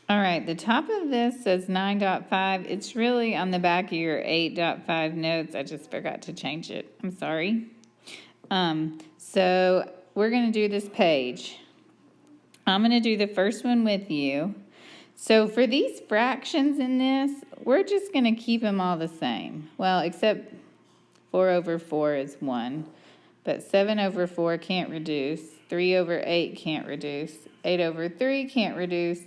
All right, the top of this says 9.5. It's really on the back of your 8.5 notes. I just forgot to change it. I'm sorry. So we're going to do this page. I'm going to do the first one with you. So for these fractions in this, we're just going to keep them all the same. Well, except 4 over 4 is 1. But 7 over 4 can't reduce. 3 over 8 can't reduce. 8 over 3 can't reduce.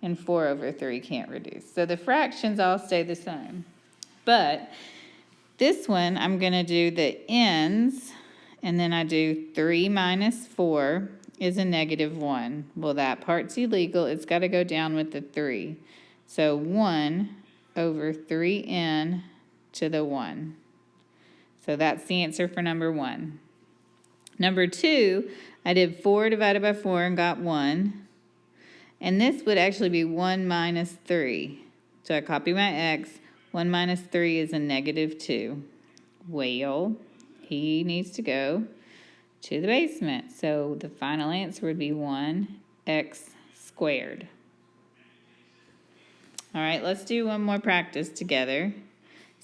And 4 over 3 can't reduce. So the fractions all stay the same. But this one, I'm going to do the ends, and then I do 3 minus 4 is a negative 1. Well, that part's illegal. It's got to go down with the 3. So 1 over 3n to the 1. So that's the answer for number 1. Number 2, I did 4 divided by 4 and got 1. And this would actually be 1 minus 3. So I copy my x. 1 minus 3 is a negative 2. Well, he needs to go to the basement. So the final answer would be 1x squared. All right, let's do one more practice together.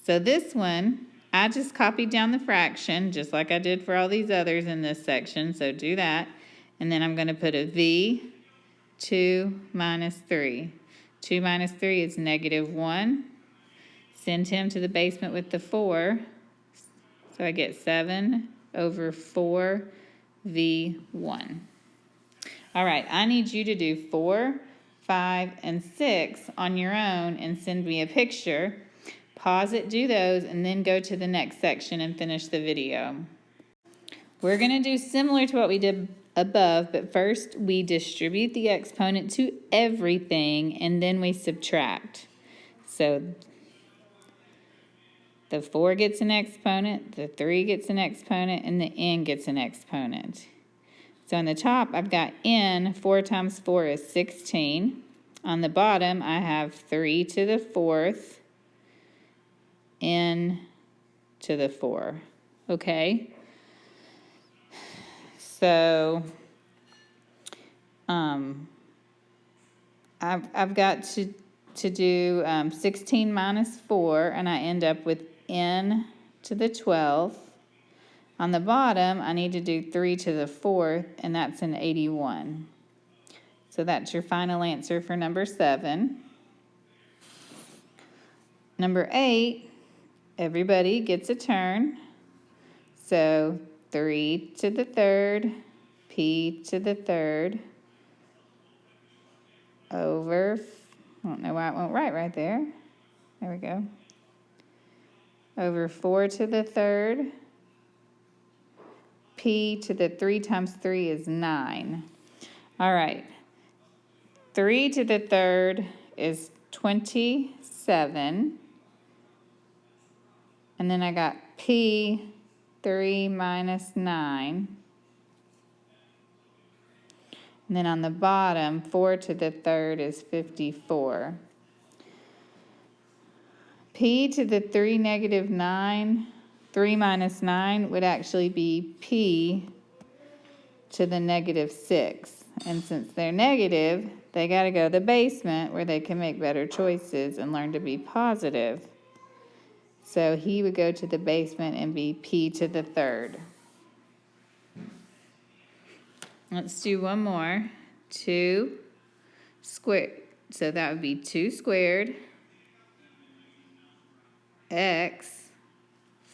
So this one, I just copied down the fraction, just like I did for all these others in this section. So do that. And then I'm going to put a v. 2 minus 3. 2 minus 3 is negative 1. Send him to the basement with the 4. So I get 7 over 4 v1. All right, I need you to do 4, 5, and 6 on your own and send me a picture. Pause it, do those, and then go to the next section and finish the video. We're going to do similar to what we did above, but first we distribute the exponent to everything and then we subtract. So the 4 gets an exponent, the 3 gets an exponent, and the n gets an exponent. So on the top I've got n, 4 times 4 is 16. On the bottom I have 3 to the 4th, n to the 4. Okay? So I've got to do 16 minus 4, and I end up with n to the 12th. On the bottom, I need to do 3 to the 4th, and that's an 81. So that's your final answer for number 7. Number 8, everybody gets a turn. So 3 to the 3rd, p to the 3rd, over, I don't know why it went right there. There we go. Over 4 to the 3rd, p to the 3 times 3 is 9. All right. 3 to the 3rd is 27. And then I got p, 3 minus 9. And then on the bottom, 4 to the 3rd is 54. P to the 3 negative 9, 3 minus 9 would actually be p to the negative 6. And since they're negative, they got to go to the basement where they can make better choices and learn to be positive. So he would go to the basement and be p to the 3rd. Let's do one more. 2 squared. So that would be 2 squared. X,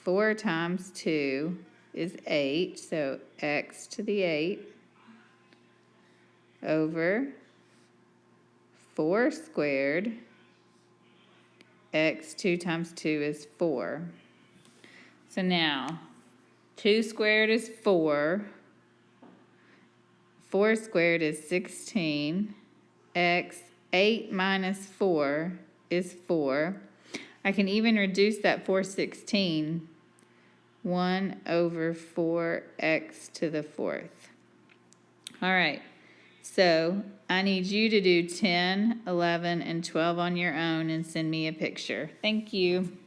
4 times 2 is 8. So x to the 8 over 4 squared. X, 2 times 2 is 4. So now, 2 squared is 4. 4 squared is 16. X, 8 minus 4 is 4. I can even reduce that 4/16. 1 over 4x to the 4th. All right. So I need you to do 10, 11, and 12 on your own and send me a picture. Thank you.